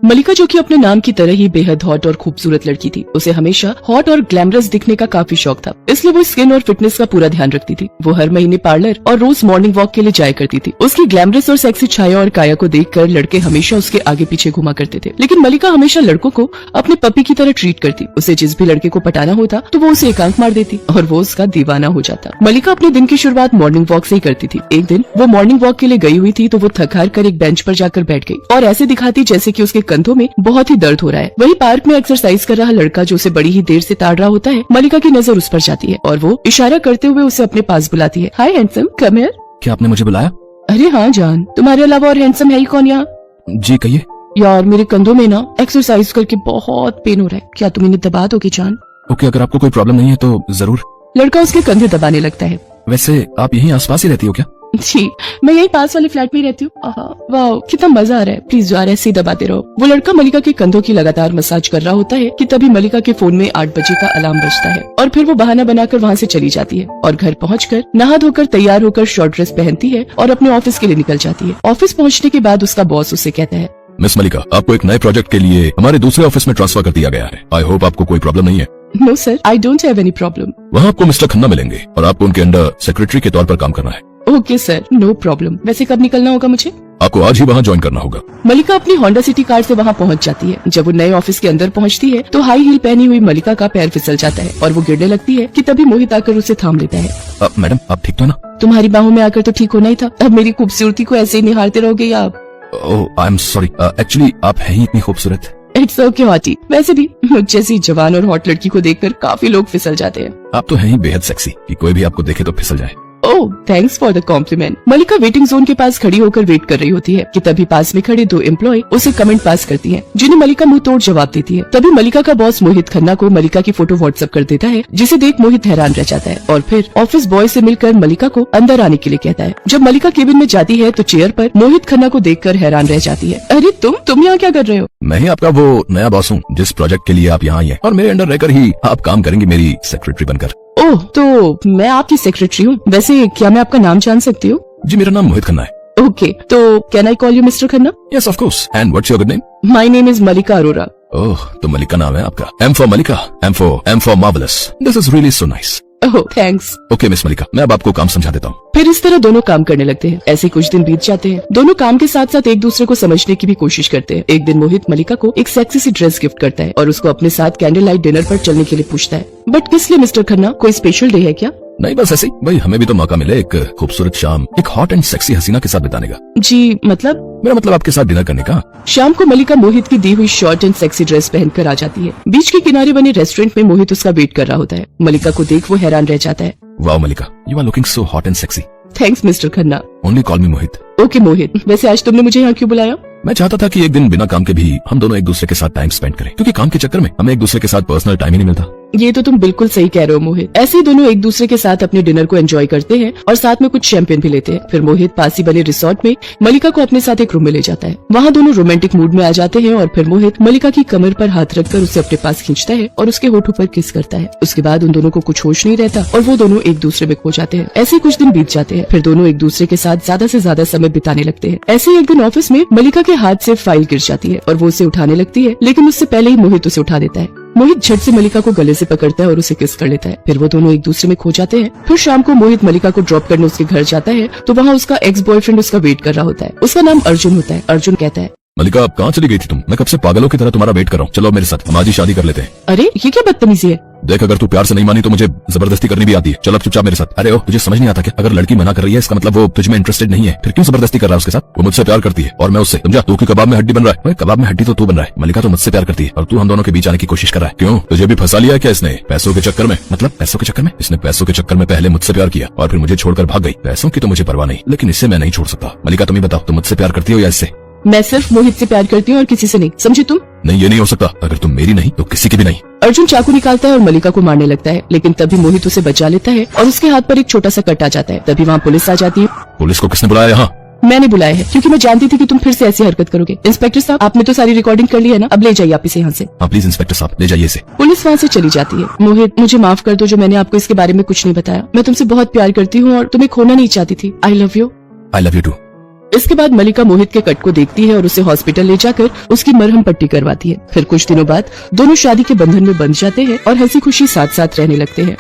मलिका, जो कि अपने नाम की तरह ही बेहद हॉट और खूबसूरत लड़की थी, उसे हमेशा हॉट और ग्लैमरस दिखने का काफी शौक था। इसलिए वो स्किन और फिटनेस का पूरा ध्यान रखती थी। वो हर महीने पार्लर और रोज मॉर्निंग वॉक के लिए जाया करती थी। उसकी ग्लैमरस और सेक्सी छाया और काया को देखकर लड़के हमेशा उसके आगे पीछे घुमा करते थे। लेकिन मलिका हमेशा लड़कों को अपने पपी की तरह ट्रीट करती। उसे जिस भी लड़के को पटाना होता तो वो उसे एकांत मार देती और वो उसका दीवाना हो जाता। मलिका अपने दिन की शुरुआत मॉर्निंग वॉक से ही करती थी। एक दिन वो मॉर्निंग वॉक के लिए गई हुई थी तो वो थक हार कर एक बेंच पर जाकर बैठ गई और ऐसे दिखाती जैसे कि उसके कंधों में बहुत ही दर्द हो रहा है। वही पार्क में एक्सरसाइज कर रहा लड़का, जो उसे बड़ी ही देर से ताड़ रहा होता है, मलिका की नजर उस पर जाती है और वो इशारा करते हुए उसे अपने पास बुलाती है। हाय हैंडसम, कम हियर। क्या आपने मुझे बुलाया? अरे हाँ जान, तुम्हारे अलावा और हैंडसम है ही कौन यहाँ? जी कहिए। यार मेरे कंधों में ना एक्सरसाइज करके बहुत पेन हो रहा है, क्या तुम इन्हें दबा दोगे जान? ओके, अगर आपको कोई प्रॉब्लम नहीं है तो जरूर। लड़का उसके कंधे दबाने लगता है। वैसे आप यहीं आसपास ही रहती हो क्या? जी, मैं यही पास वाले फ्लैट में ही रहती हूँ। वाह, कितना मजा आ रहा है। प्लीज यार ऐसे ही दबाते रहो। वो लड़का मलिका के कंधों की लगातार मसाज कर रहा होता है कि तभी मलिका के फोन में 8 बजे का अलार्म बजता है और फिर वो बहाना बनाकर वहाँ से चली जाती है और घर पहुँचकर नहा धोकर तैयार होकर शॉर्ट ड्रेस पहनती है और अपने ऑफिस के लिए निकल जाती है। ऑफिस पहुँचने के बाद उसका बॉस उसे कहता है, मिस मलिका, आपको एक नए प्रोजेक्ट के लिए हमारे दूसरे ऑफिस में ट्रांसफर कर दिया गया है। आई होप आपको कोई प्रॉब्लम नहीं है। No sir, I don't have any problem. वहाँ आपको मिस्टर खन्ना मिलेंगे और आपको उनके अंडर सेक्रेटरी के तौर पर काम करना है। Okay sir, no problem. वैसे कब निकलना होगा मुझे? आपको आज ही वहाँ ज्वाइन करना होगा। मलिका अपनी होंडा सिटी कार से वहाँ पहुँच जाती है। जब वो नए ऑफिस के अंदर पहुँचती है तो हाई हील पहनी हुई मलिका का पैर फिसल जाता है और वो गिरने लगती है कि तभी मोहित आकर उसे थाम लेता है। मैडम, आप ठीक तो ना? तुम्हारी बाहों में आकर तो ठीक होना ही था, अब मेरी खूबसूरती को ऐसे ही निहारते रहोगे या आप? Oh, I am sorry. Actually आप है ही इतनी खूबसूरत। It's okay hottie. वैसे भी मुझ जैसी जवान और हॉट लड़की को देखकर काफी लोग फिसल जाते हैं। आप तो है ही बेहद सेक्सी कि कोई भी आपको देखे तो फिसल जाए। Oh, thanks for the compliment. Malika waiting zone के पास खड़ी होकर वेट कर रही होती है कि तभी पास में खड़े 2 एम्प्लॉय उसे कमेंट पास करती हैं, जिन्हें मलिका मुंह तोड़ जवाब देती है। तभी मलिका का बॉस मोहित खन्ना को मलिका की फोटो व्हाट्सएप कर देता है, जिसे देख मोहित हैरान रह जाता है और फिर ऑफिस बॉय से मिलकर मलिका को अंदर आने के लिए कहता है। जब मलिका केबिन में जाती है तो चेयर पर मोहित खन्ना को देखकर हैरान रह जाती है। अरे तुम यहाँ क्या कर रहे हो? मैं ही आपका वो नया बॉस हूँ जिस प्रोजेक्ट के लिए आप यहाँ आई हैं और मेरे अंडर रहकर ही आप काम करेंगे मेरी सेक्रेटरी बनकर। ओह, तो मैं आपकी सेक्रेटरी हूँ। वैसे क्या मैं आपका नाम जान सकती हूँ? जी, मेरा नाम मोहित खन्ना है। ओके, तो can I call you mister Khanna? Yes of course. And what's your good name? My name is Malika Arora. Oh, तो मलिका नाम है आपका। M for Malika, M for marvellous. This is really so nice. Oh thanks. Okay miss Malika, मैं अब आपको काम समझा देता हूँ। फिर इस तरह दोनों काम करने लगते हैं। ऐसे कुछ दिन बीत जाते हैं। दोनों काम के साथ साथ एक दूसरे को समझने की भी कोशिश करते हैं। एक दिन मोहित मलिका को एक सेक्सी सी ड्रेस गिफ्ट करता है और उसको अपने साथ कैंडल लाइट डिनर पर चलने के लिए पूछता है। बट किस लिए मिस्टर खन्ना, कोई स्पेशल डे है क्या? नहीं, बस ऐसे ही। भाई हमें भी तो मौका मिले एक खूबसूरत शाम एक हॉट एंड सेक्सी हसीना के साथ बिताने का। जी मतलब? मेरा मतलब आपके साथ डिनर करने का। शाम को मलिका मोहित की दी हुई शॉर्ट एंड सेक्सी ड्रेस पहनकर आ जाती है। बीच के किनारे बने रेस्टोरेंट में मोहित उसका वेट कर रहा होता है। मलिका को देख वो हैरान रह जाता है। Wow Malika, you are looking so hot and sexy. Thanks mister Khanna. Only call me Mohit. Okay Mohit, वैसे आज तुमने मुझे यहाँ क्यों बुलाया? मैं चाहता था कि एक दिन बिना काम के भी हम दोनों एक दूसरे के साथ टाइम स्पेंड करें, क्योंकि काम के चक्कर में हमें एक दूसरे के साथ पर्सनल टाइम ही नहीं मिलता। ये तो तुम बिल्कुल सही कह रहे हो मोहित। ऐसे ही दोनों एक दूसरे के साथ अपने डिनर को एंजॉय करते हैं और साथ में कुछ शैंपेन भी लेते हैं। फिर मोहित पास ही बने रिसोर्ट में मलिका को अपने साथ एक रूम में ले जाता है। वहाँ दोनों रोमांटिक मूड में आ जाते हैं और फिर मोहित मलिका की कमर पर हाथ रखकर उसे अपने पास खींचता है और उसके होठों पर किस करता है। उसके बाद उन दोनों को कुछ होश नहीं रहता और वो दोनों एक दूसरे में खो जाते हैं। ऐसे कुछ दिन बीत जाते हैं। फिर दोनों एक दूसरे के साथ ज्यादा से ज्यादा समय बिताने लगते हैं। ऐसे ही एक दिन ऑफिस में मलिका के हाथ से फाइल गिर जाती है और वो उसे उठाने लगती है, लेकिन उससे पहले ही मोहित उसे उठा देता है। मोहित झट से मलिका को गले से पकड़ता है और उसे किस कर लेता है। फिर वो दोनों एक दूसरे में खो जाते हैं। फिर शाम को मोहित मलिका को ड्रॉप करने उसके घर जाता है तो वहाँ उसका एक्स बॉयफ्रेंड उसका वेट कर रहा होता है। उसका नाम अर्जुन होता है। अर्जुन कहता है, मलिका आप कहाँ चली गई थी तुम? मैं कब से पागलों की तरह तुम्हारा वेट कर रहा हूँ। चलो मेरे साथ, हम आज ही शादी कर लेते हैं। अरे ये क्या बदतमीजी है? देख, अगर तू प्यार से नहीं मानी तो मुझे जबरदस्ती करनी भी आती है। चल अब चुपचाप मेरे साथ। अरे ओ, तुझे समझ नहीं आता क्या? अगर लड़की मना कर रही है इसका मतलब वो तुझ में इंटरेस्टेड नहीं है, फिर क्यों जबरदस्ती कर रहा है उसके साथ? वो मुझसे प्यार करती है और मैं उससे। समझा? तू क्यों कबाब में हड्डी बन रहा है? कबाब में हड्डी तो तू बन रहा है। मलिका तो मुझसे प्यार करती है और तू हम दोनों के बीच आने की कोशिश कर रहा है। क्यों? तुझे भी फंसा लिया क्या इसने? पैसों के चक्कर में? मतलब पैसों के चक्कर में? इसने पैसों के चक्कर में पहले मुझसे प्यार किया और फिर मुझे छोड़कर भाग गई। पैसों की तो मुझे परवाह नहीं, लेकिन इससे मैं नहीं छोड़ सकता। मलिका तुम ही बताओ, तुम मुझसे प्यार करती हो या इससे? मैं सिर्फ मोहित से प्यार करती हूँ और किसी से नहीं, समझे तुम? नहीं, ये नहीं हो सकता। अगर तुम मेरी नहीं तो किसी की भी नहीं। अर्जुन चाकू निकालता है और मलिका को मारने लगता है, लेकिन तभी मोहित उसे बचा लेता है और उसके हाथ पर एक छोटा सा कट आ जाता है। तभी वहाँ पुलिस आ जाती है। पुलिस को किसने बुलाया यहाँ? मैंने बुलाया है, क्योंकि मैं जानती थी कि तुम फिर से ऐसी हरकत करोगे। इंस्पेक्टर साहब, आपने तो सारी रिकॉर्डिंग कर ली है ना? अब ले जाइए आप इसे यहाँ से। हाँ प्लीज इंस्पेक्टर साहब, ले जाइए इसे। पुलिस वहाँ से चली जाती है। मोहित मुझे माफ कर दो जो मैंने आपको इसके बारे में कुछ नहीं बताया। मैं तुमसे बहुत प्यार करती हूँ और तुम्हें खोना नहीं चाहती थी। I love you. I love you too. इसके बाद मलिका मोहित के कट को देखती है और उसे हॉस्पिटल ले जाकर उसकी मरहम पट्टी करवाती है। फिर कुछ दिनों बाद दोनों शादी के बंधन में बंध जाते हैं और हंसी खुशी साथ साथ रहने लगते हैं।